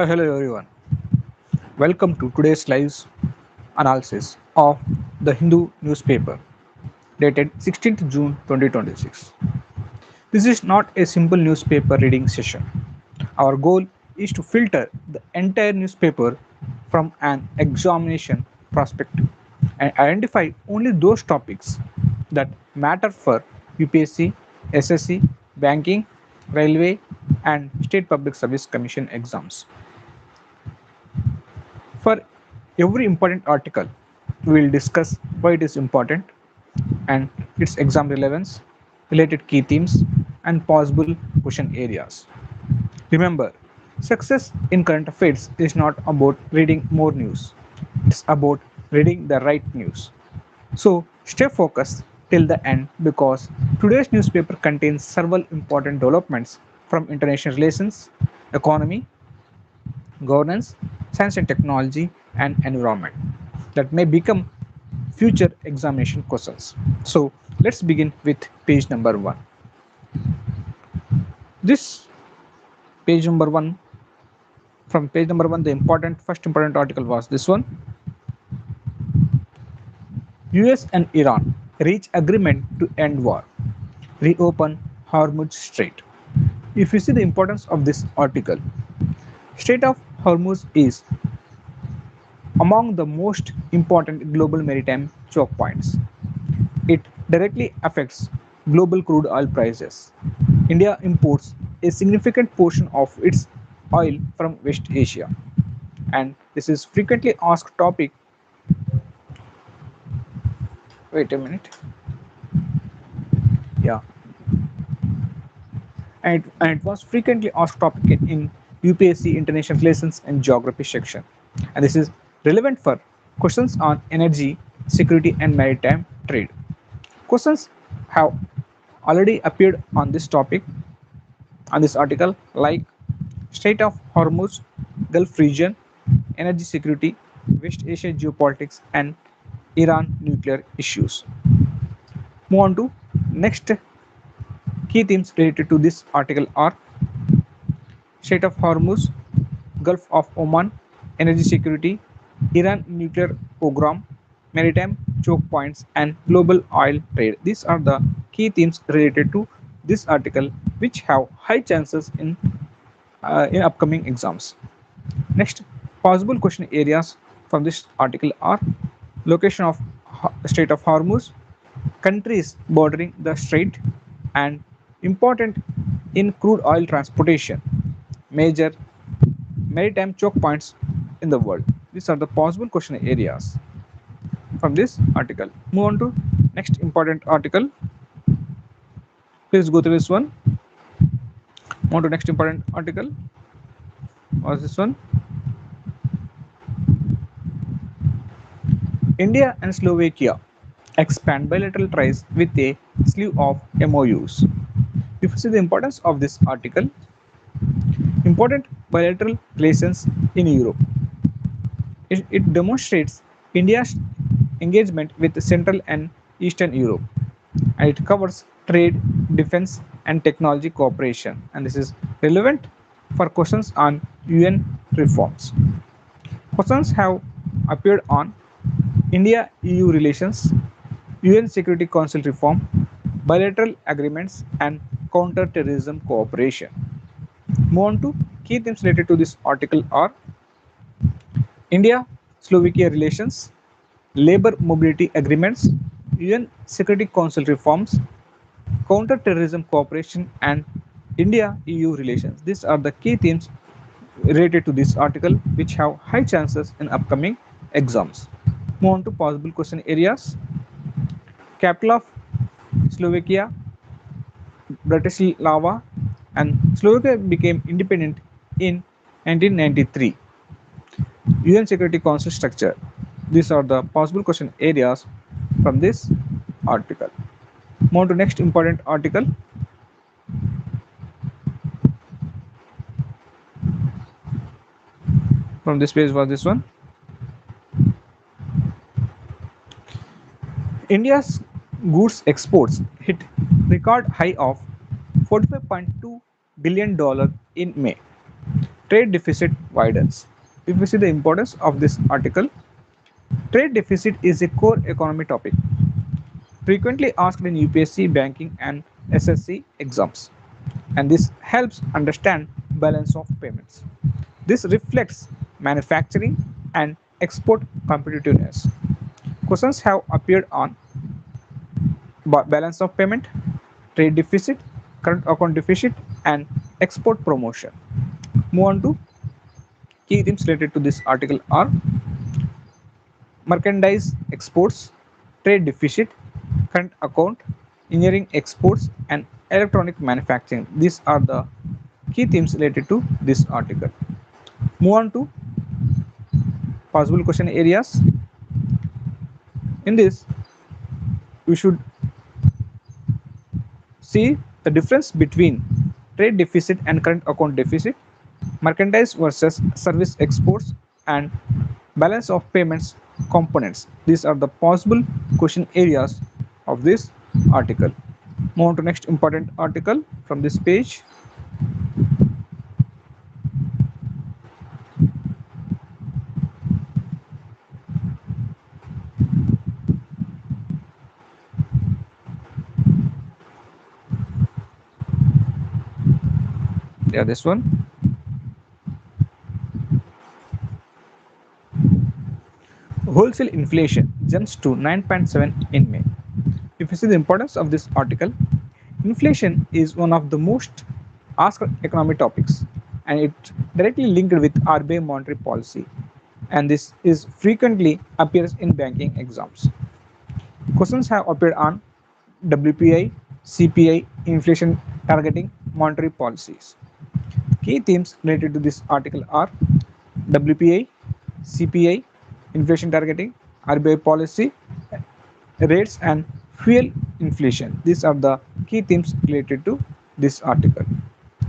Hello everyone. Welcome to today's live analysis of the Hindu newspaper dated 16th June 2026. This is not a simple newspaper reading session. Our goal is to filter the entire newspaper from an examination perspective and identify only those topics that matter for UPSC, SSC, banking, railway, and state public service commission exams. For every important article, we will discuss why it is important and its exam relevance, related key themes, and possible question areas. Remember, success in current affairs is not about reading more news, it's about reading the right news. So, stay focused till the end because today's newspaper contains several important developments from international relations, economy, governance, science and technology, and environment that may become future examination questions. So let's begin with page number 1. This page number 1, from page number 1, the first important article was this one. US and Iran reach agreement to end war, reopen Hormuz Strait. If you see the importance of this article, Strait of Hormuz is among the most important global maritime choke points. It directly affects global crude oil prices. India imports a significant portion of its oil from West Asia, and this is frequently asked topic. Wait a minute. Yeah, and it was frequently asked topic in UPSC International Relations and Geography section, and this is relevant for questions on energy, security, and maritime trade. Questions have already appeared on this topic on this article, like Strait of Hormuz, Gulf region, energy security, West Asia geopolitics, and Iran nuclear issues. Move on to next key themes related to this article are Strait of Hormuz, Gulf of Oman, energy security, Iran nuclear program, maritime choke points, and global oil trade. These are the key themes related to this article, which have high chances in upcoming exams. Next, possible question areas from this article are location of Strait of Hormuz, countries bordering the strait, and important in crude oil transportation, major maritime choke points in the world. These are the possible question areas from this article. Move on to next important article. Please go through this one. Move on to next important article. Was this one? India and Slovakia expand bilateral ties with a slew of MOUs. If you see the importance of this article, important bilateral relations in Europe. It demonstrates India's engagement with Central and Eastern Europe, and it covers trade, defense, and technology cooperation. And this is relevant for questions on UN reforms. Questions have appeared on India-EU relations, UN Security Council reform, bilateral agreements, and counter-terrorism cooperation. Move on to key themes related to this article are India-Slovakia relations, labor mobility agreements, UN Security Council reforms, counter-terrorism cooperation, and India-EU relations. These are the key themes related to this article, which have high chances in upcoming exams. Move on to possible question areas. Capital of Slovakia, Bratislava, and Slovakia became independent in 1993. UN Security Council structure. These are the possible question areas from this article. Move on to next important article. From this page was this one. India's goods exports hit record high of $45.2 billion in May. trade deficit widens. If we see the importance of this article, trade deficit is a core economy topic frequently asked in UPSC, banking, and SSC exams, and this helps understand balance of payments. This reflects manufacturing and export competitiveness. Questions have appeared on balance of payment, trade deficit, current account deficit, and export promotion. Move on to key themes related to this article are merchandise exports, trade deficit, current account, engineering exports, and electronic manufacturing. These are the key themes related to this article. Move on to possible question areas. In this, we should see the difference between trade deficit and current account deficit, merchandise versus service exports, and balance of payments components. These are the possible question areas of this article. Move on to next important article from this page. Yeah, this one. Wholesale inflation jumps to 9.7 in May. If you see the importance of this article, inflation is one of the most asked economic topics, and it directly linked with RBI monetary policy, and this is frequently appears in banking exams. Questions have appeared on WPI, CPI, inflation targeting, monetary policies. Key themes related to this article are WPI, CPI, inflation targeting, RBI policy, rates, and fuel inflation. These are the key themes related to this article.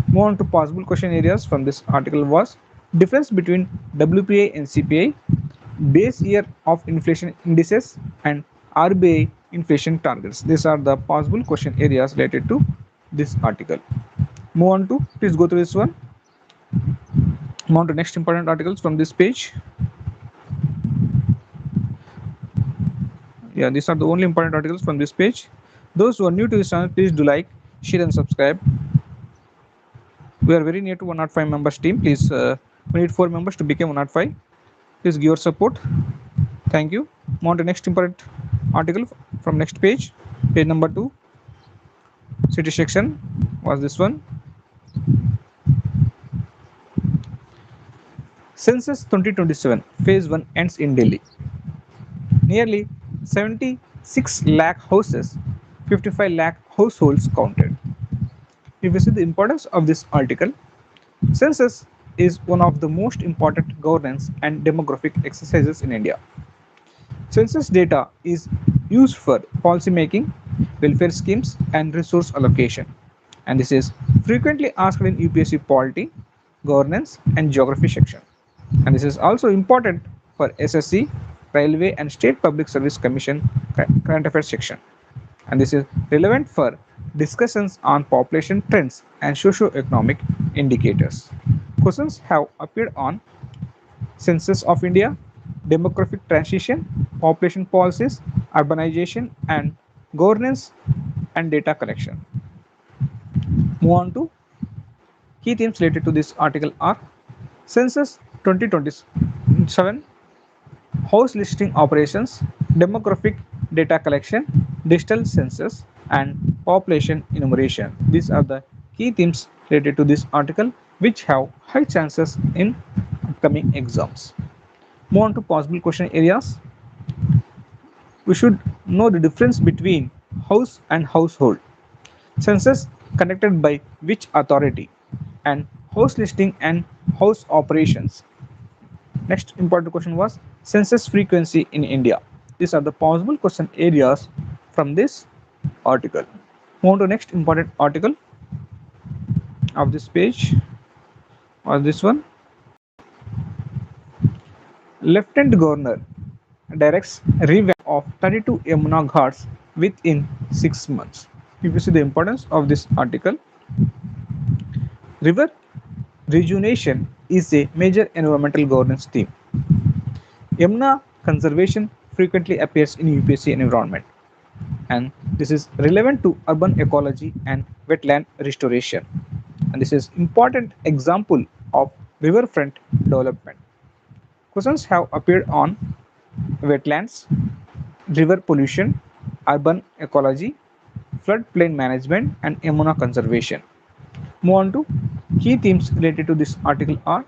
Move on to possible question areas from this article was difference between WPI and CPI, base year of inflation indices, and RBI inflation targets. These are the possible question areas related to this article. Move on to, please go through this one. Move on to next important articles from this page. Yeah, these are the only important articles from this page. Those who are new to this channel, please do like, share, and subscribe. We are very near to 105 members team. Please, we need 4 members to become 105. Please give your support. Thank you. Move on to next important article from next page. Page number 2. City section was this one. Census 2027 Phase 1 ends in Delhi. Nearly 76 lakh houses, 55 lakh households counted. If you see the importance of this article, census is one of the most important governance and demographic exercises in India. Census data is used for policy making, welfare schemes, and resource allocation. And this is frequently asked in UPSC polity, governance, and geography section. And this is also important for SSC, Railway, and State Public Service Commission current affairs section. And this is relevant for discussions on population trends and socio-economic indicators. Questions have appeared on Census of India, demographic transition, population policies, urbanization, and governance and data collection. Move on to key themes related to this article are Census 2027, house listing operations, demographic data collection, digital census, and population enumeration. These are the key themes related to this article which have high chances in upcoming exams. Move on to possible question areas. We should know the difference between house and household. Census conducted by which authority, and house listing and house operations. Next important question was census frequency in India. These are the possible question areas from this article. Move on to next important article of this page or this one. Lieutenant Governor directs revamp of 32 Yamuna Ghats within 6 months. If you see the importance of this article, river rejuvenation is a major environmental governance theme. Yamuna conservation frequently appears in UPSC environment, and this is relevant to urban ecology and wetland restoration. And this is important example of riverfront development. Questions have appeared on wetlands, river pollution, urban ecology, floodplain management, and Yamuna conservation. Move on to key themes related to this article are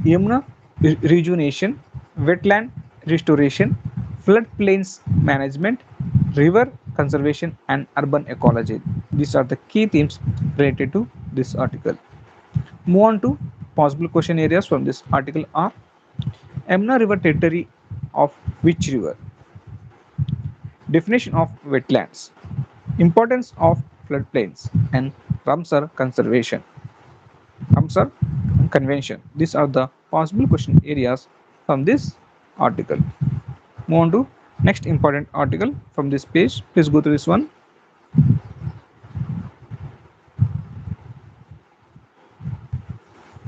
Yamuna rejuvenation, wetland restoration, floodplains management, river conservation, and urban ecology. These are the key themes related to this article. Move on to possible question areas from this article are Yamuna river territory of which river? Definition of wetlands, importance of floodplains, and Ramsar conservation. Ramsar convention. These are the possible question areas from this article. Move on to next important article from this page. Please go to this one.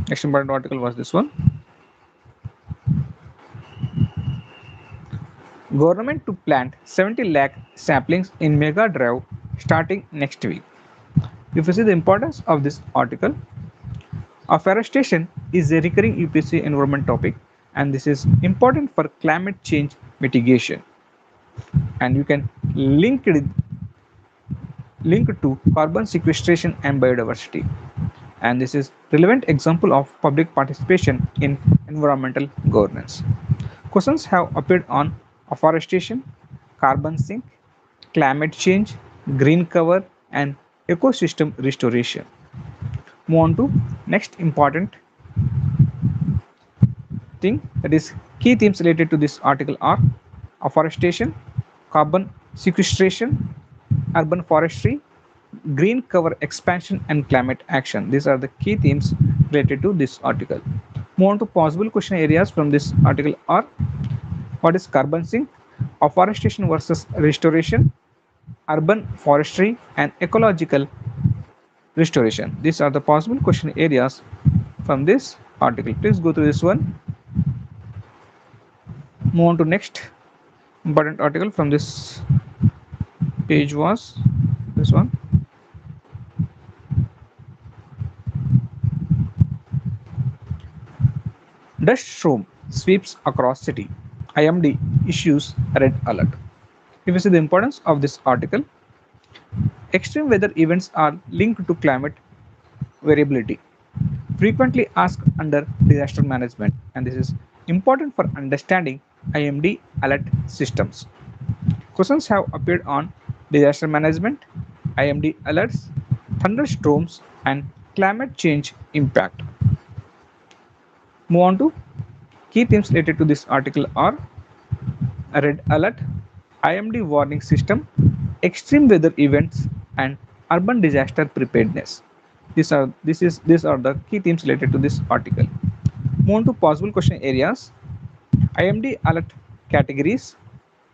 Next important article was this one. Government to plant 70 lakh saplings in Mega Drive starting next week. If you see the importance of this article, afforestation is a recurring UPSC environment topic, and this is important for climate change mitigation. And you can link to carbon sequestration and biodiversity. And this is relevant example of public participation in environmental governance. Questions have appeared on afforestation, carbon sink, climate change, green cover, and ecosystem restoration. Move on to next important thing, that is key themes related to this article are afforestation, carbon sequestration, urban forestry, green cover expansion, and climate action. These are the key themes related to this article. Move on to possible question areas from this article are what is carbon sink, afforestation versus restoration, urban forestry, and ecological restoration. These are the possible question areas from this article. Please go through this one. Move on to next important article from this page was this one. Dust storm sweeps across city. IMD issues red alert. If you see the importance of this article, extreme weather events are linked to climate variability, frequently asked under disaster management, and this is important for understanding IMD alert systems. Questions have appeared on disaster management, IMD alerts, thunderstorms, and climate change impact. Move on to key themes related to this article are red alert, IMD warning system, extreme weather events, and urban disaster preparedness. These are the key themes related to this article. Move on to possible question areas. IMD alert categories,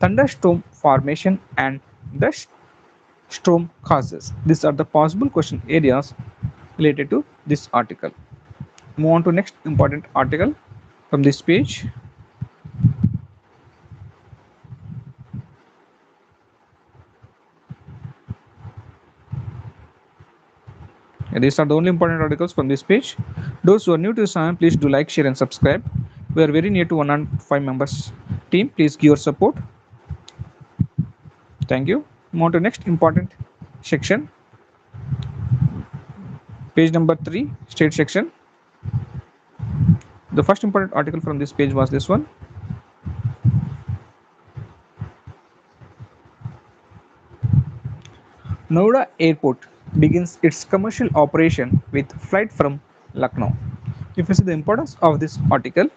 thunderstorm formation, and dust storm causes. These are the possible question areas related to this article. Move on to next important article from this page. And these are the only important articles from this page. Those who are new to this channel, please do like, share, and subscribe. We are very near to 105 members team. Please give your support. Thank you. Move on to next important section. Page number 3, state section. The first important article from this page was this one. Noida Airport begins its commercial operation with flight from Lucknow. If you see the importance of this article,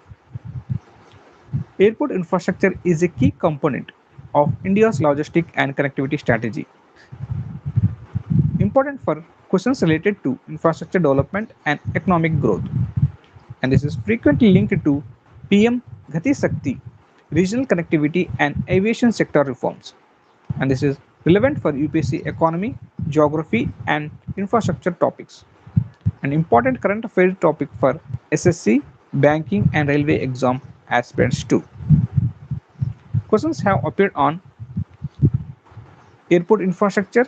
airport infrastructure is a key component of India's logistic and connectivity strategy. Important for questions related to infrastructure development and economic growth. And this is frequently linked to PM Gati Shakti, regional connectivity, and aviation sector reforms. And this is relevant for UPSC economy, geography, and infrastructure topics. an important current affairs topic for SSC, banking and railway exam aspirants too. Questions have appeared on airport infrastructure,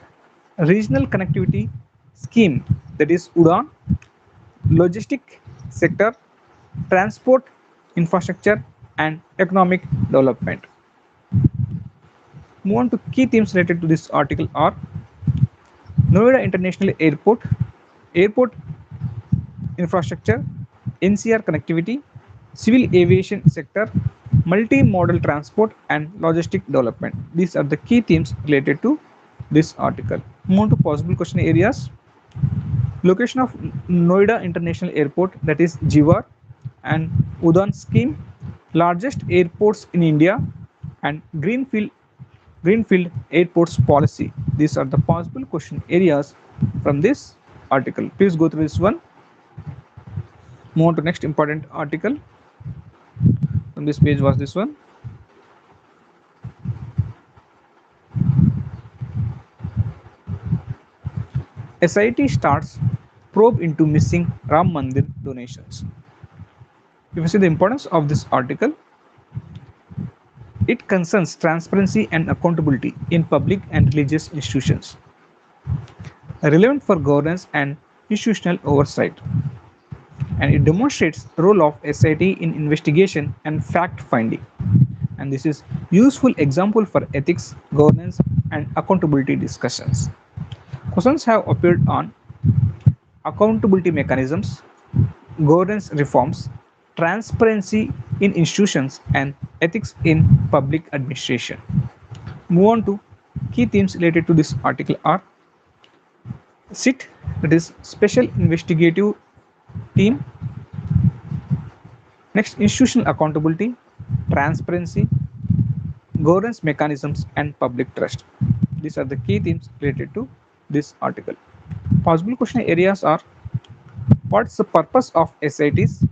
regional connectivity scheme, that is UDAN, logistic sector, transport infrastructure and economic development. Move on to key themes related to this article are Noida International Airport, airport infrastructure, NCR connectivity, civil aviation sector, multimodal transport and logistic development. These are the key themes related to this article. Move on to possible question areas. Location of Noida International Airport, that is Jivar, and Udan scheme, largest airports in India, and Greenfield airports policy. These are the possible question areas from this article. Please go through this one. Move on to next important article from this page was this one. SIT starts probe into missing Ram Mandir donations. If you see the importance of this article, it concerns transparency and accountability in public and religious institutions, relevant for governance and institutional oversight, and it demonstrates the role of SIT in investigation and fact finding, and this is useful example for ethics, governance and accountability discussions. Questions have appeared on accountability mechanisms, governance reforms, transparency in institutions and ethics in public administration. Move on to key themes related to this article are SIT, that is Special Investigative Team. Next, institutional accountability, transparency, governance mechanisms and public trust. These are the key themes related to this article. Possible question areas are: what's the purpose of SITs,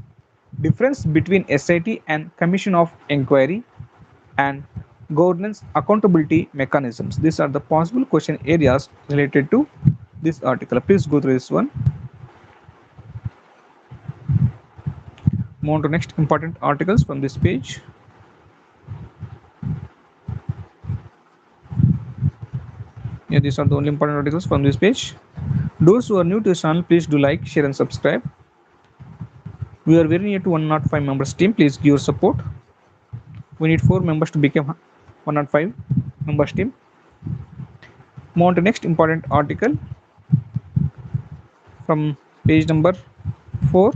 difference between SIT and Commission of Inquiry, and governance accountability mechanisms. These are the possible question areas related to this article. Please go through this one. Move on to next important articles from this page. Yeah, these are the only important articles from this page. Those who are new to this channel, please do like, share and subscribe. We are very near to 105 members team. Please give your support. We need 4 members to become 105 members team. Move on to next important article from page number 4.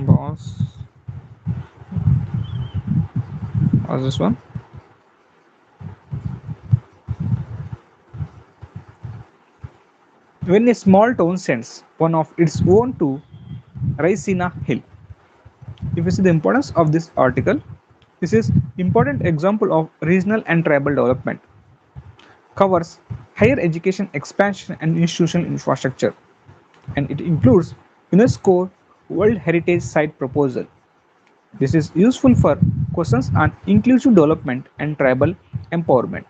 Boss. How's this one? When a small town sends one of its own to Raisina Hill. If you see the importance of this article, this is important example of regional and tribal development. Covers higher education expansion and institutional infrastructure, and it includes UNESCO World Heritage Site proposal. This is useful for questions on inclusive development and tribal empowerment.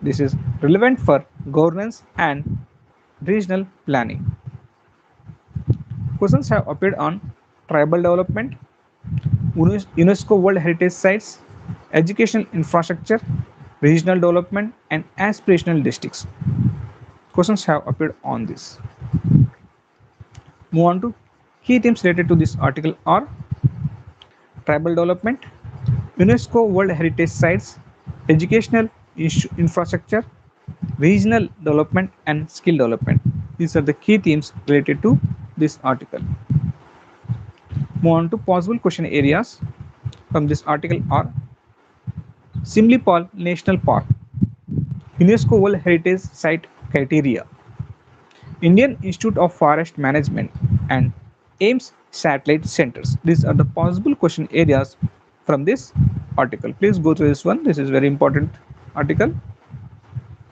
This is relevant for governance and regional planning. Questions have appeared on tribal development, UNESCO World Heritage Sites, educational infrastructure, regional development, and aspirational districts. Questions have appeared on this. Move on to key themes related to this article are tribal development, UNESCO World Heritage Sites, educational infrastructure, regional development, and skill development. These are the key themes related to this article. Move on to possible question areas from this article are Simlipal National Park, UNESCO World Heritage Site criteria, Indian Institute of Forest Management, and AIMS satellite centers. These are the possible question areas from this article. Please go through this one. This is very important article.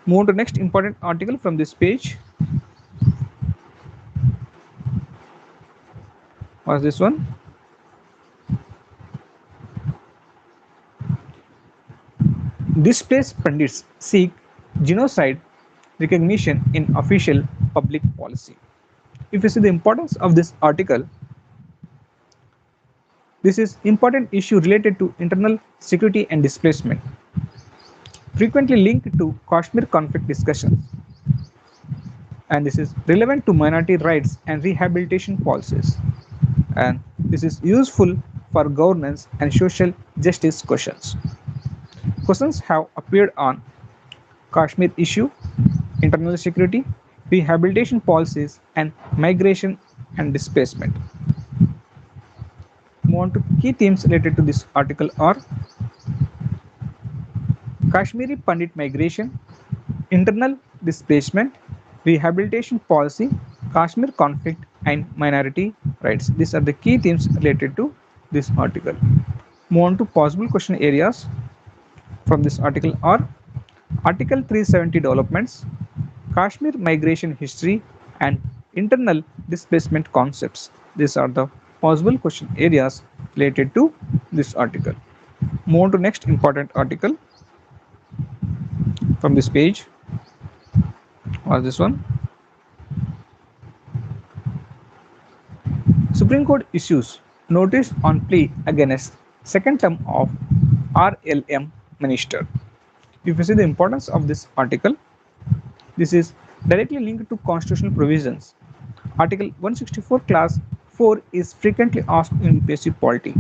Move on to next important article from this page. What's this one? Displaced Pandits seek genocide recognition in official public policy. If you see the importance of this article, this is important issue related to internal security and displacement, frequently linked to Kashmir conflict discussions, and this is relevant to minority rights and rehabilitation policies, and this is useful for governance and social justice questions. Questions have appeared on Kashmir issue, internal security, rehabilitation policies, and migration and displacement. Move on to key themes related to this article are Kashmiri Pandit migration, internal displacement, rehabilitation policy, Kashmir conflict, and minority rights. These are the key themes related to this article. Move on to possible question areas from this article are Article 370 developments, Kashmir migration history, and internal displacement concepts. These are the possible question areas related to this article. Move on to next important article from this page, or this one. Supreme Court issues notice on plea against second term of RLM minister. If you see the importance of this article, this is directly linked to constitutional provisions. Article 164 class 4 is frequently asked in UPSC polity,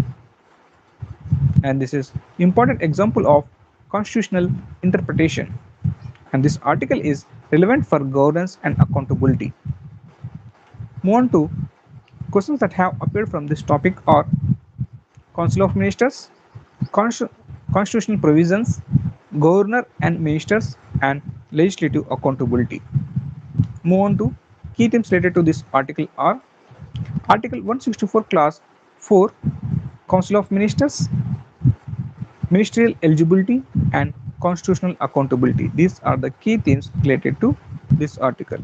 and this is important example of constitutional interpretation, and this article is relevant for governance and accountability. Move on to questions that have appeared from this topic are Council of Ministers, constitutional provisions, governor and ministers, and legislative accountability. Move on to key themes related to this article are Article 164 class 4, Council of Ministers, ministerial eligibility, and constitutional accountability. These are the key themes related to this article.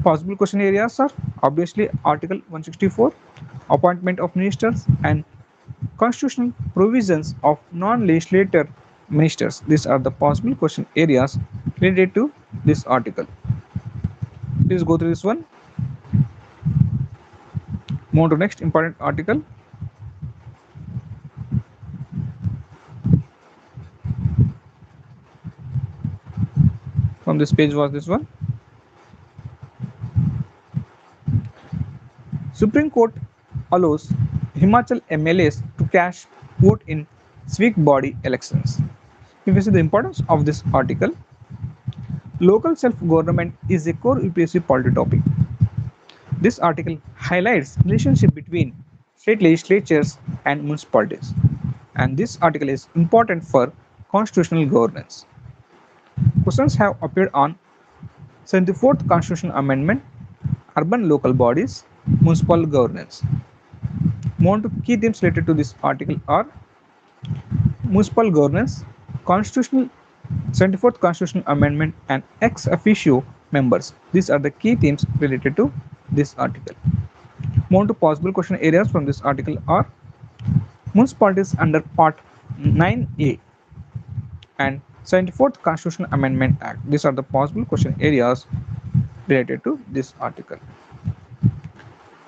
Possible question areas are obviously Article 164, appointment of ministers, and constitutional provisions of non-legislator ministers. These are the possible question areas related to this article. Please go through this one. Move on to next important article. From this page was this one. Supreme Court allows Himachal MLAs to cast vote in civic body elections. If you see the importance of this article, local self-government is a core UPSC polity topic. This article highlights relationship between state legislatures and municipalities, and this article is important for constitutional governance. Questions have appeared on 74th Constitutional Amendment, urban local bodies, municipal governance. Move on to key themes related to this article are municipal governance, constitutional 74th Constitutional Amendment, and ex officio members. These are the key themes related to this article. Move on to possible question areas from this article are municipalities under Part 9A and 74th Constitutional Amendment Act. These are the possible question areas related to this article.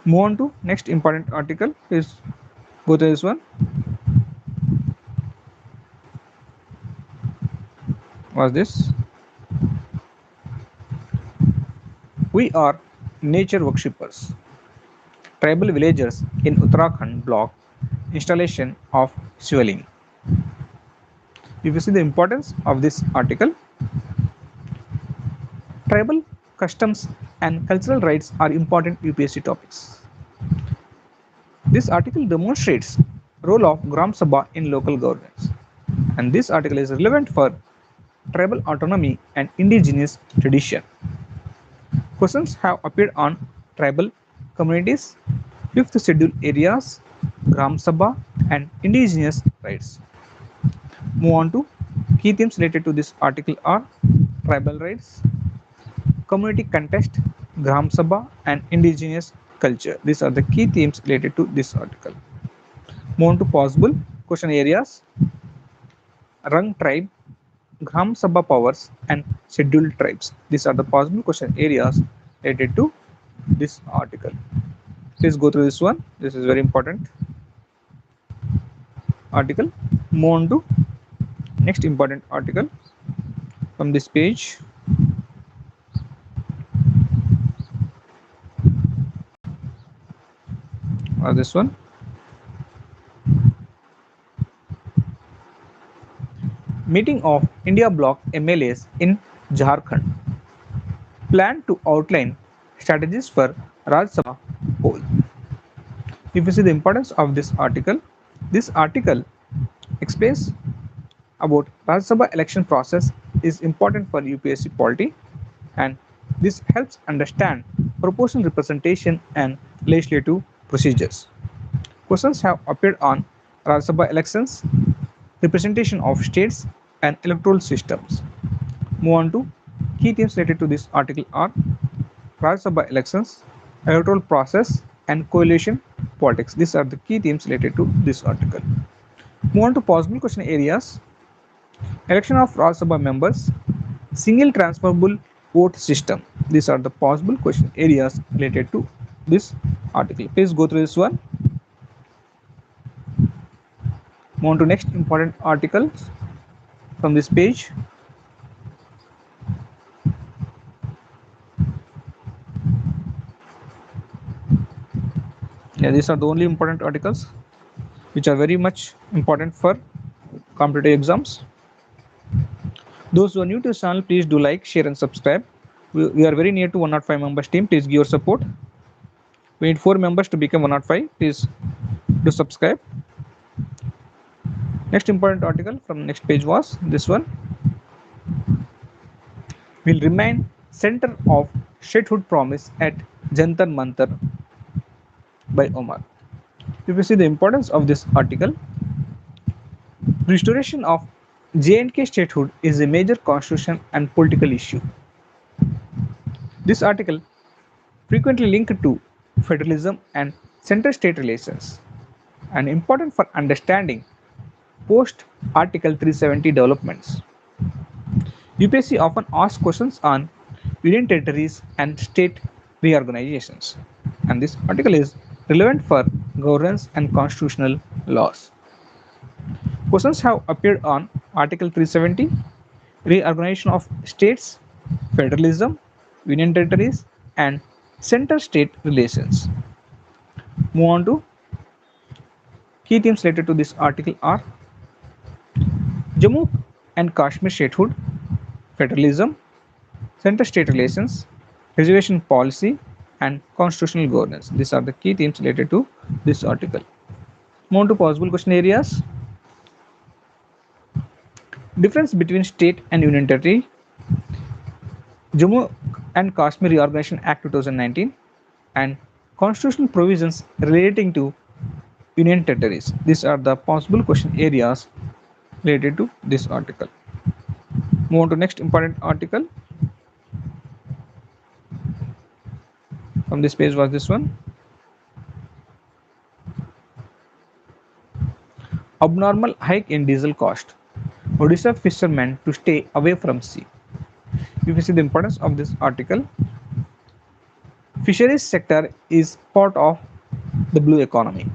Move on to next important article. Please go to this one. Was this? We are nature worshippers. Tribal villagers in Uttarakhand block installation of Shivaling. If you see the importance of this article, tribal customs and cultural rights are important UPSC topics. This article demonstrates role of Gram Sabha in local governance, and this article is relevant for tribal autonomy and indigenous tradition. Questions have appeared on tribal communities, 5th schedule areas, Gram Sabha, and indigenous rights. Move on to key themes related to this article are tribal rights, community context, Gram Sabha, and indigenous culture. These are the key themes related to this article. Move on to possible question areas. Rang tribe, Gram Sabha powers and scheduled tribes. These are the possible question areas related to this article. Please go through this one. This is very important article. Move on to next important article from this page. Or this one. Meeting of India Bloc MLAs in Jharkhand. Plan to outline strategies for Rajya Sabha poll. If you see the importance of this article explains about Rajya Sabha election process is important for UPSC polity, and this helps understand proportional representation and legislative procedures. Questions have appeared on Rajya Sabha elections, representation of states, and electoral systems. Move on to key themes related to this article are Rajya Sabha elections, electoral process, and coalition politics. These are the key themes related to this article. Move on to possible question areas. Election of Rajya Sabha members, single transferable vote system. These are the possible question areas related to this article. Please go through this one. Move on to next important articles from this page. Yeah, these are the only important articles which are very much important for competitive exams. Those who are new to this channel, please do like, share, and subscribe. We are very near to 105 members team. Please give your support. We need 4 members to become 105. Please do subscribe. Next important article from next page was this one. Will remain center of statehood promise at Jantar Mantar by Omar. If you see the importance of this article, restoration of J&K statehood is a major constitutional and political issue. This article frequently linked to federalism and center-state relations and important for understanding post Article 370 developments. UPSC often asks questions on union territories and state reorganizations, and this article is relevant for governance and constitutional laws. Questions have appeared on Article 370, reorganization of states, federalism, union territories, and center-state relations. Move on to key themes related to this article are Jammu and Kashmir statehood, federalism, center-state relations, reservation policy, and constitutional governance. These are the key themes related to this article. Move on to possible question areas. Difference between state and union territory, Jammu and Kashmir Reorganization Act 2019, and constitutional provisions relating to union territories. These are the possible question areas related to this article. Move on to next important article from this page was this one. Abnormal hike in diesel cost. Odisha fishermen to stay away from sea. If you see the importance of this article, fisheries sector is part of the blue economy.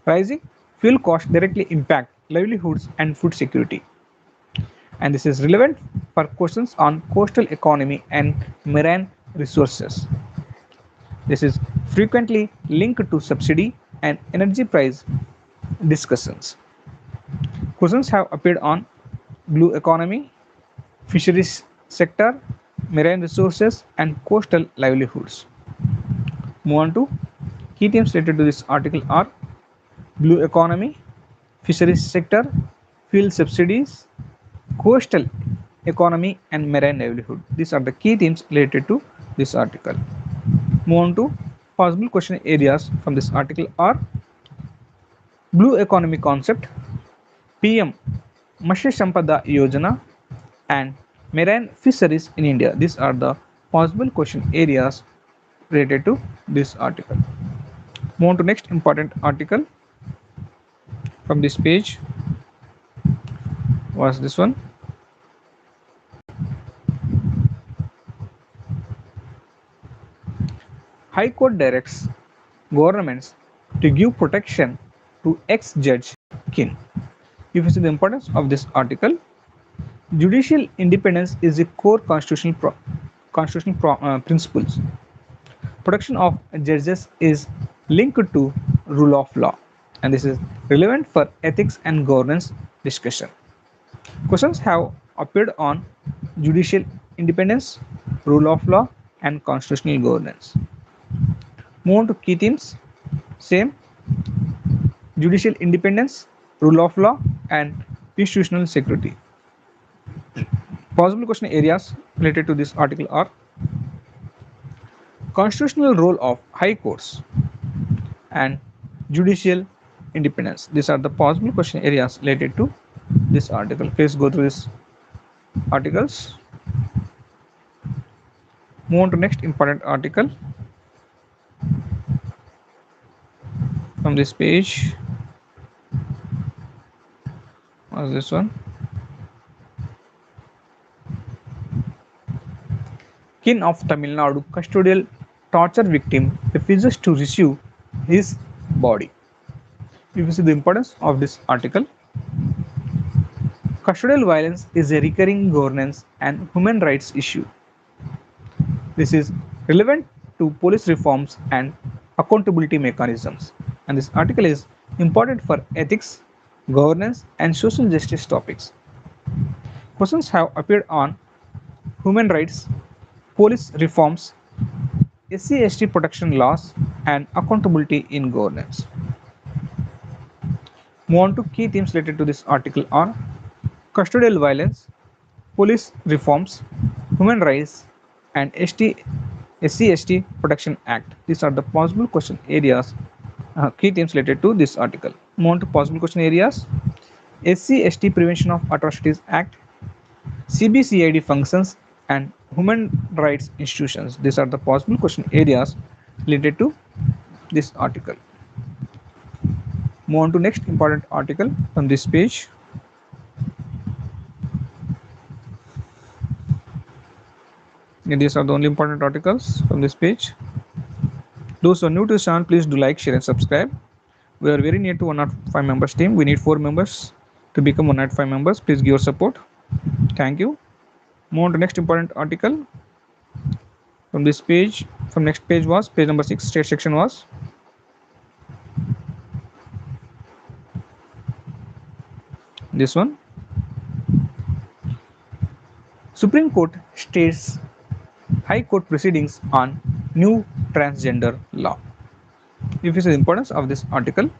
Rising fuel costs directly impact livelihoods and food security. And this is relevant for questions on coastal economy and marine resources. This is frequently linked to subsidy and energy price discussions. Questions have appeared on blue economy, fisheries sector, marine resources, and coastal livelihoods. Move on to key themes related to this article are blue economy, fisheries sector, fuel subsidies, coastal economy, and marine livelihood. These are the key themes related to this article. Move on to possible question areas from this article are blue economy concept, PM Matsya Sampada Yojana, and marine fisheries in India. These are the possible question areas related to this article. Move on to next important article from this page was this one. High Court directs governments to give protection to ex-judge kin. If you see the importance of this article, judicial independence is a core constitutional principles. Protection of judges is linked to rule of law, and this is relevant for ethics and governance discussion. Questions have appeared on judicial independence, rule of law, and constitutional governance. Move on to key themes. Same: judicial independence, rule of law, and institutional security. Possible question areas related to this article are constitutional role of high courts and judicial independence. These are the possible question areas related to this article. Please go through these articles. Move on to next important article from this page. What is this one? Kin of Tamil Nadu custodial torture victim refuses to receive his body. If you see the importance of this article, custodial violence is a recurring governance and human rights issue. This is relevant to police reforms and accountability mechanisms, and this article is important for ethics, governance, and social justice topics. Questions have appeared on human rights, police reforms, SC/ST protection laws, and accountability in governance. Move on to key themes related to this article are custodial violence, police reforms, human rights, and SC/ST Protection Act. These are the possible question areas, key themes related to this article. Move on to possible question areas: SC/ST Prevention of Atrocities Act, CBCID functions, and human rights institutions. These are the possible question areas related to this article. Move on to next important article on this page. And these are the only important articles from this page. Those who are new to the channel, please do like, share, and subscribe. We are very near to 105 members team. We need 4 members to become 105 members. Please give your support. Thank you. Move on to next important article from this page. From next page was page number 6. State section was this one. Supreme Court states High Court proceedings on new transgender law. If you see the importance of this article,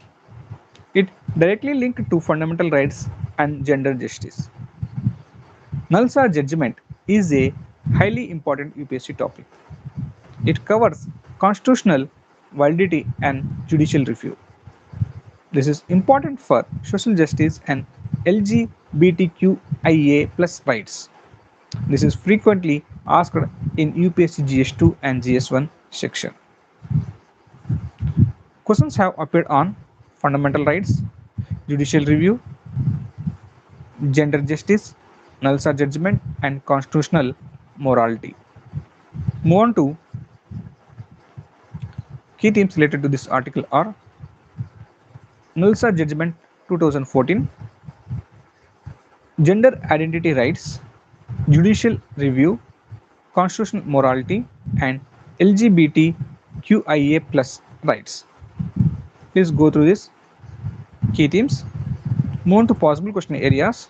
it directly linked to fundamental rights and gender justice. Nalsa judgment is a highly important UPSC topic. It covers constitutional validity and judicial review. This is important for social justice and LGBTQIA plus rights. This is frequently asked in UPSC GS2 and GS1 section. Questions have appeared on fundamental rights, judicial review, gender justice, Nalsa judgment, and constitutional morality. Move on to key themes related to this article are Nalsa judgment 2014, gender identity rights, judicial review, constitutional morality, and LGBTQIA plus rights. Please go through this key themes. Move on to possible question areas: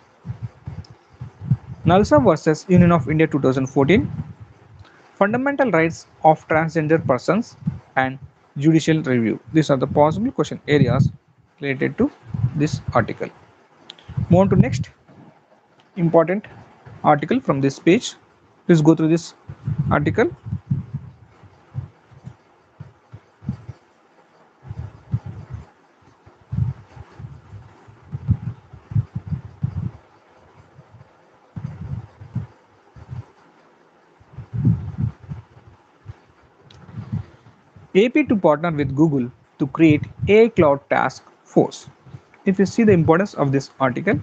Nalsa versus Union of India 2014, fundamental rights of transgender persons, and judicial review. These are the possible question areas related to this article. Move on to next important article from this page. Please go through this article. AP to partner with Google to create AI Cloud Task Force. If you see the importance of this article,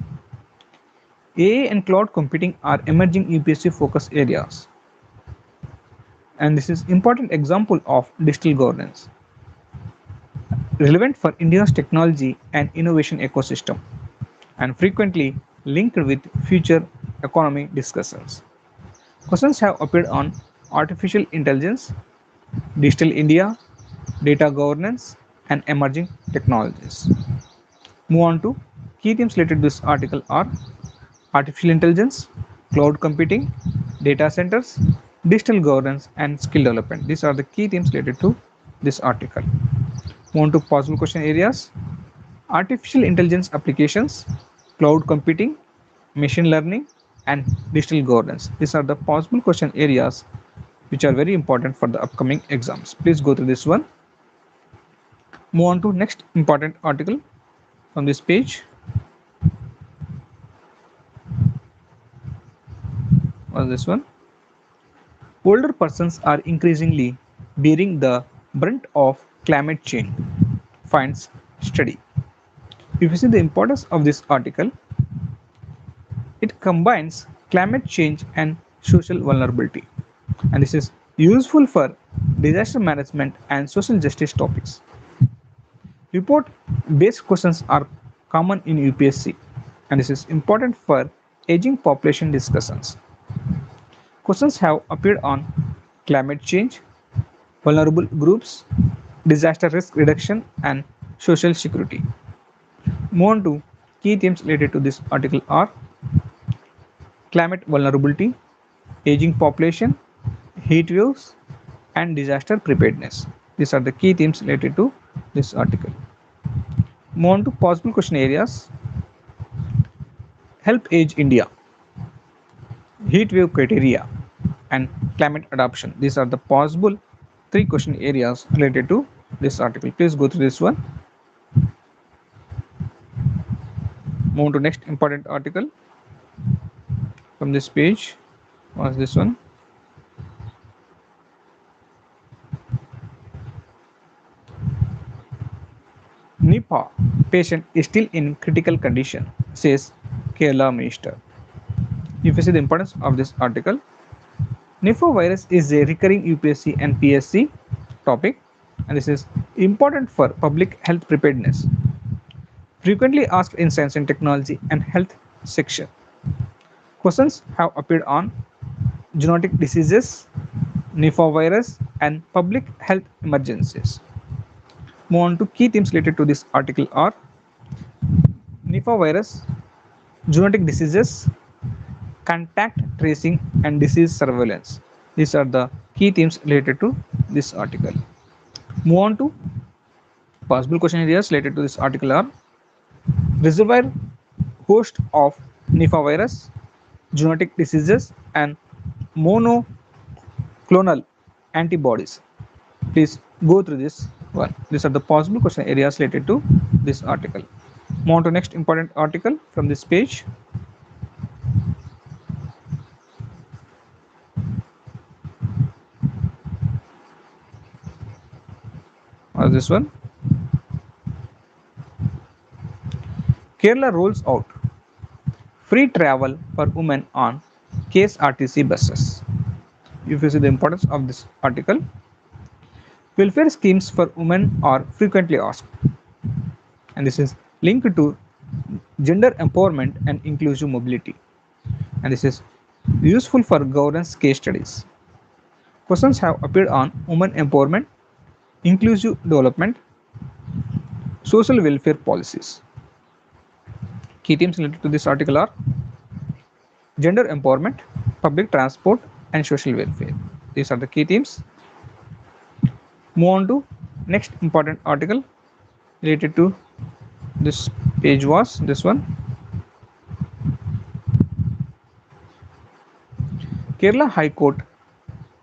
AI and cloud computing are emerging UPSC focus areas. and this is important example of digital governance, relevant for India's technology and innovation ecosystem, and frequently linked with future economy discussions. Questions have appeared on artificial intelligence, digital India, data governance, and emerging technologies. Move on to key themes related to this article are artificial intelligence, cloud computing, data centers, digital governance, and skill development. These are the key themes related to this article. Move on to possible question areas. Artificial intelligence applications, cloud computing, machine learning, and digital governance. These are the possible question areas which are very important for the upcoming exams. Please go through this one. Move on to next important article from this page. Was this one? Older persons are increasingly bearing the brunt of climate change, finds study. If you see the importance of this article, it combines climate change and social vulnerability, and this is useful for disaster management and social justice topics. Report based questions are common in UPSC, and this is important for aging population discussions. Questions have appeared on climate change, vulnerable groups, disaster risk reduction, and social security. Move on to key themes related to this article are climate vulnerability, aging population, heat waves, and disaster preparedness. These are the key themes related to this article. Move on to possible question areas. Help age India, heat wave criteria, and climate adaptation. These are the possible 3 question areas related to this article. Please go through this one. Move on to next important article from this page. Was this one? Nipah patient is still in critical condition, says Kerala Minister. If you see the importance of this article, Nipah virus is a recurring UPSC and PSC topic, and this is important for public health preparedness. Frequently asked in science and technology and health section. Questions have appeared on zoonotic diseases, Nipah virus, and public health emergencies. Move on to key themes related to this article are Nipah virus, zoonotic diseases, contact tracing, and disease surveillance. These are the key themes related to this article. Move on to possible question areas related to this article are reservoir host of Nipah virus, zoonotic diseases, and monoclonal antibodies. Please go through this one. These are the possible question areas related to this article. Move on to next important article from this page. This one. Kerala rolls out free travel for women on KSRTC buses. If you see the importance of this article, welfare schemes for women are frequently asked, and this is linked to gender empowerment and inclusive mobility, and this is useful for governance case studies. Questions have appeared on women empowerment, inclusive development, social welfare policies. Key themes related to this article are gender empowerment, public transport, and social welfare. These are the key themes. Move on to next important article related to this page was this one. Kerala High Court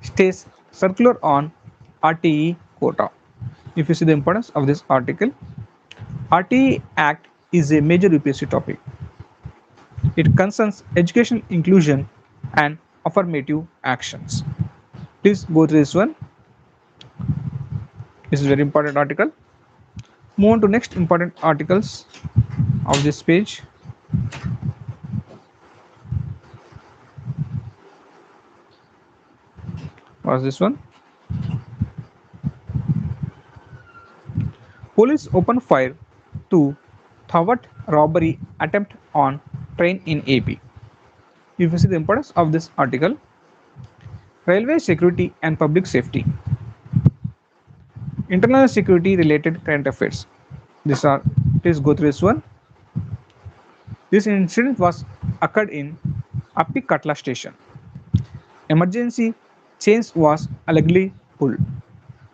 stays circular on RTE quota. If you see the importance of this article, RTE Act is a major UPSC topic. It concerns education inclusion and affirmative actions. Please go through this one. This is a very important article. Move on to next important articles of this page. Was this one? Police open fire to thwart robbery attempt on train in AP. If you see the importance of this article, railway security and public safety, internal security related current affairs. Please go through this one. This incident was occurred in Appi Katla station. Emergency chains was allegedly pulled.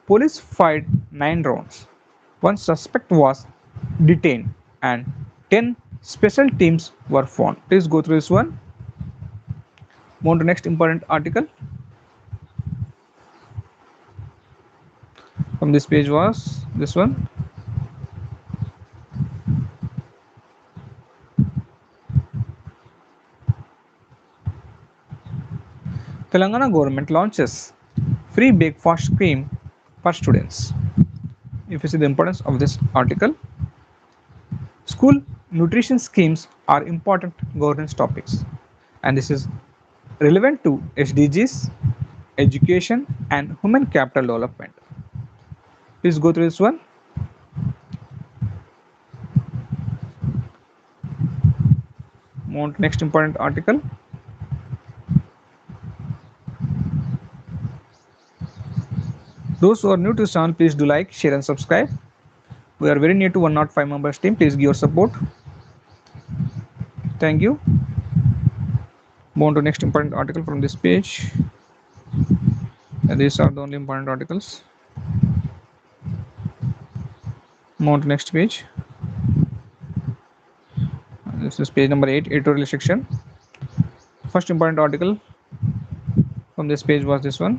Police fired 9 rounds. One suspect was detained and 10 special teams were formed. Please go through this one. Move on to next important article. From this page was this one. Telangana government launches free breakfast scheme for students. If you see the importance of this article, school nutrition schemes are important governance topics, and this is relevant to SDGs, education, and human capital development. Please go through this one. Move on to next important article. Those who are new to the channel, please do like, share, and subscribe. We are very near to 105 members team. Please give your support. Thank you. Move on to next important article from this page. And these are the only important articles. Move on to next page. This is page number 8, editorial section. First important article from this page was this one.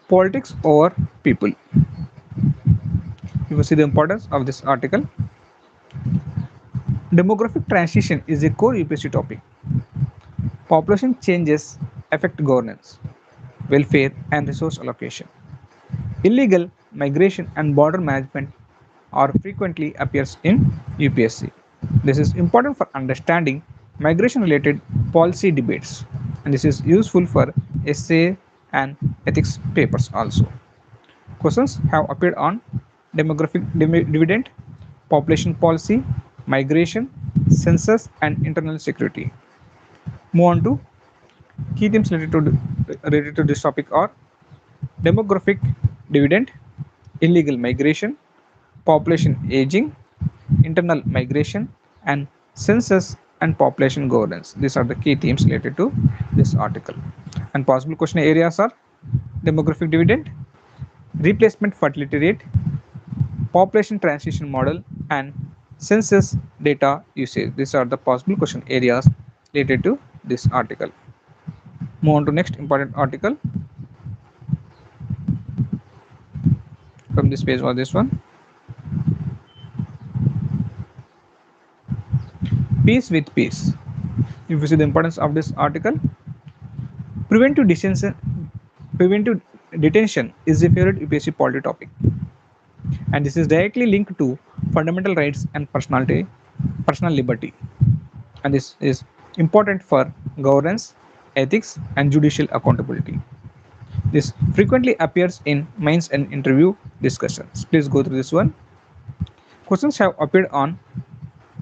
Politics over people. You will see the importance of this article. Demographic transition is a core UPSC topic. Population changes affect governance, welfare, and resource allocation. Illegal migration and border management are frequently appears in UPSC. This is important for understanding migration-related policy debates, and this is useful for essay and ethics papers also. Questions have appeared on demographic dividend, population policy, migration, census, and internal security. Move on to key themes related to this topic are demographic dividend, illegal migration, population aging, internal migration, and census and population governance. These are the key themes related to this article. And possible question areas are demographic dividend, replacement fertility rate, population transition model, and census data usage. These are the possible question areas related to this article. Move on to next important article. From this page was this one. Peace with peace. If you see the importance of this article, preventive detention is a favorite UPSC polity topic, and this is directly linked to fundamental rights and personal liberty, and this is important for governance, ethics, and judicial accountability. This frequently appears in mains and interview discussions. Please go through this one. Questions have appeared on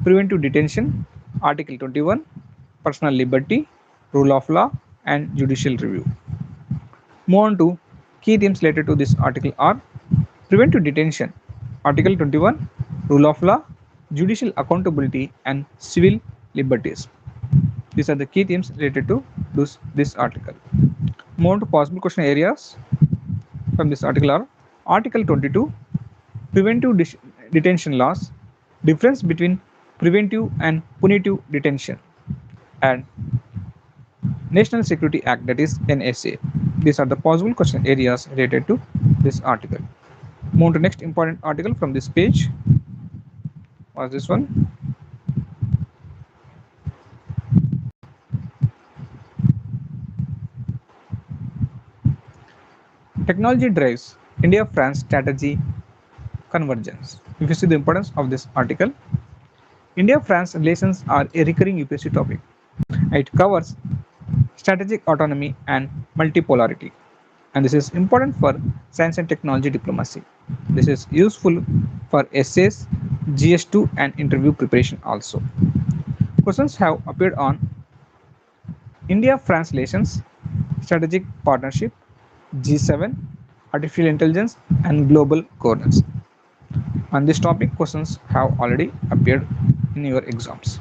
preventive detention, Article 21, personal liberty, rule of law, and judicial review. Move on to key themes related to this article are preventive detention, Article 21, rule of law, judicial accountability, and civil liberties. These are the key themes related to this article. Move on to possible question areas from this article are Article 22, preventive detention laws, difference between preventive and punitive detention, and National Security Act, that is NSA. These are the possible question areas related to this article. Move on to next important article from this page was this one. Technology drives India-France strategy convergence. If you see the importance of this article, India-France relations are a recurring UPSC topic. It covers strategic autonomy and multipolarity. and this is important for science and technology diplomacy. This is useful for essays, GS2 and interview preparation also. Questions have appeared on India-France relations, strategic partnership, G7, artificial intelligence and global governance. On this topic, questions have already appeared in your exams.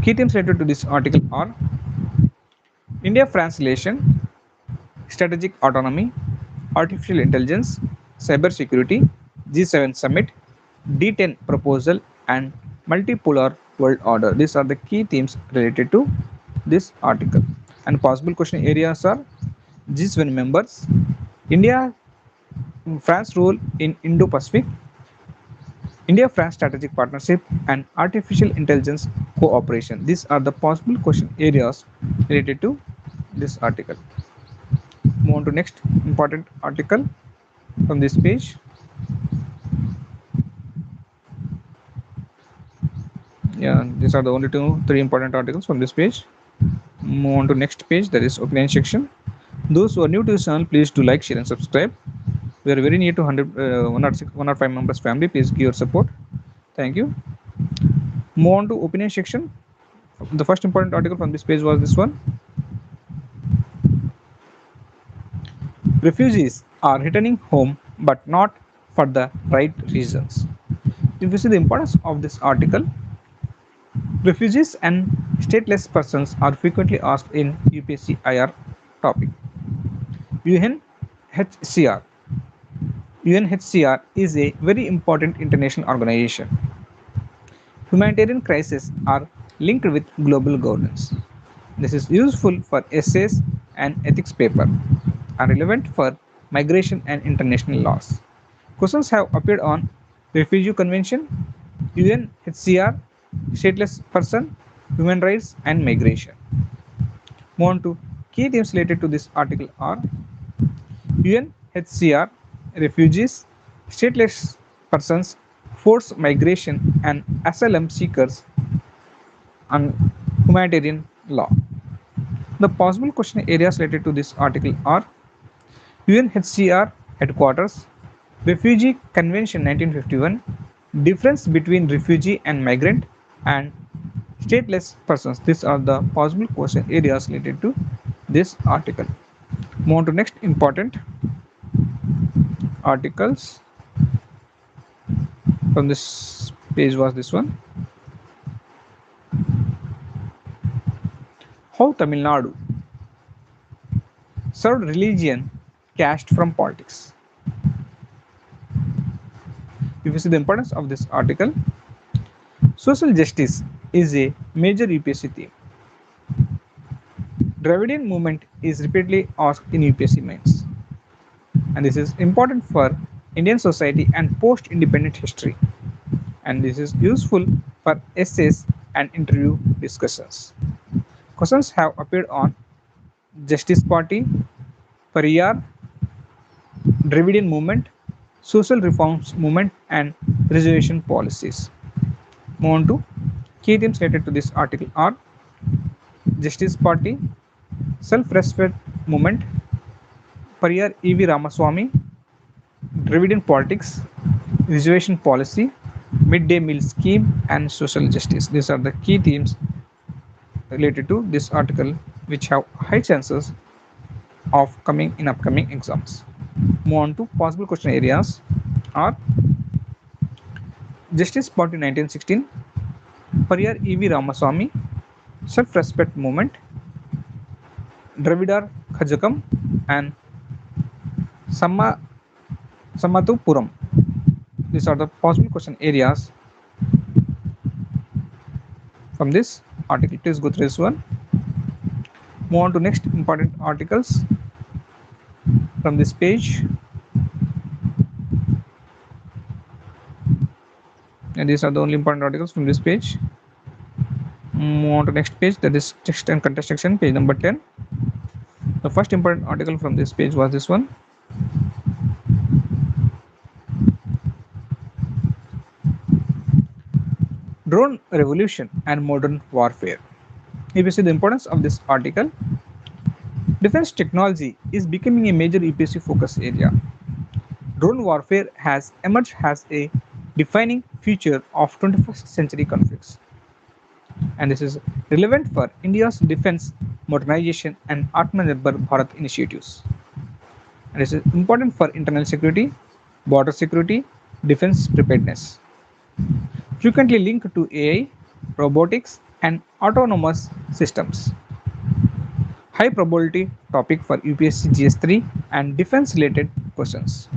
Key themes related to this article are India-France relation, strategic autonomy, artificial intelligence, cyber security, G7 summit, D10 proposal, and multipolar world order. These are the key themes related to this article. And possible question areas are G7 members, India, France role in Indo-Pacific, India-France strategic partnership, and artificial intelligence cooperation. These are the possible question areas related to this article. Move on to next important article from this page. Yeah, these are the only three important articles from this page. Move on to next page, that is opinion section. Those who are new to this channel, please do like, share and subscribe. We are very near to 105 members family. Please give your support. Thank you. Move on to opinion section. The first important article from this page was this one. Refugees are returning home but not for the right reasons. If you see the importance of this article, refugees and stateless persons are frequently asked in UPSC IR topic. UNHCR. UNHCR is a very important international organization. Humanitarian crises are linked with global governance. This is useful for essays and ethics paper and relevant for migration and international laws. Questions have appeared on Refugee Convention, UNHCR, stateless person, human rights and migration. Move on to key themes related to this article are UNHCR, refugees, stateless persons, forced migration and asylum seekers, and humanitarian law. The possible question areas related to this article are UNHCR headquarters, Refugee Convention 1951, difference between refugee and migrant, and stateless persons. These are the possible question areas related to this article. Move on to next important articles from this page was this one. How Tamil Nadu served religion caste from politics. If you see the importance of this article, social justice is a major UPSC theme. Dravidian movement is repeatedly asked in UPSC mains, and this is important for Indian society and post-independent history, and this is useful for essays and interview discussions. Questions have appeared on Justice Party, Periyar, Dravidian movement, social reforms movement, and reservation policies. Move on to key themes related to this article are Justice Party, self-respect movement, Periyar E.V. Ramaswamy, Dravidian politics, reservation policy, midday meal scheme, and social justice. These are the key themes related to this article which have high chances of coming in upcoming exams. Move on to possible question areas are Justice Party 1916, Periyar E.V. Ramaswamy, self-respect movement, Dravidar Khajakam, and Samatupuram. These are the possible question areas from this article. Please go through this one. Move on to next important articles from this page. And these are the only important articles from this page. Move on to next page, that is text and context section, page number 10. The first important article from this page was this one. Drone revolution and modern warfare. If you see the importance of this article, Defense technology is becoming a major UPSC focus area. Drone warfare has emerged as a defining feature of 21st century conflicts. And this is relevant for India's defense modernization and Atmanirbhar Bharat initiatives. And this is important for internal security, border security, defense preparedness. Frequently linked to AI, robotics, and autonomous systems. High probability topic for UPSC GS3 and defense related questions.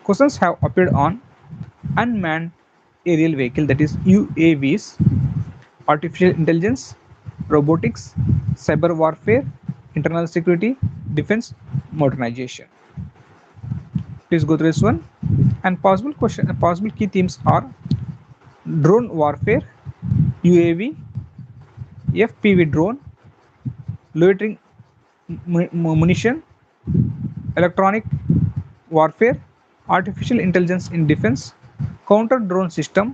Questions have appeared on unmanned aerial vehicle, that is UAVs, artificial intelligence, robotics, cyber warfare, internal security, defense modernization. Please go through this one. And possible key themes are drone warfare, UAV, FPV drone, loitering munition, electronic warfare, artificial intelligence in defense, counter drone system,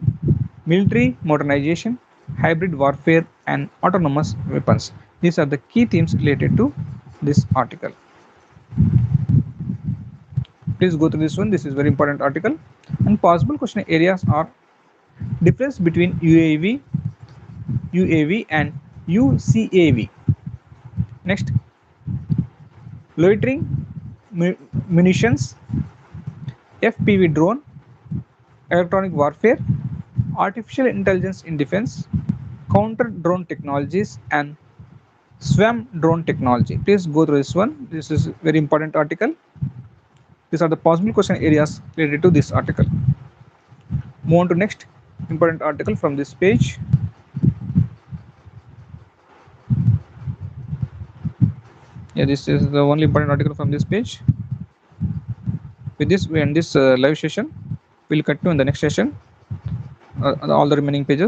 military modernization, hybrid warfare, and autonomous weapons. These are the key themes related to this article. Please go through this one. This is very important article. And possible question areas are difference between UAV and UCAV. Next, loitering munitions, FPV drone, electronic warfare, artificial intelligence in defense, counter drone technologies, and swarm drone technology. Please go through this one. This is very important article. These are the possible question areas related to this article. Move on to next important article from this page. Yeah, this is the only important article from this page. With this, we end this live session. We'll continue in the next session, all the remaining pages.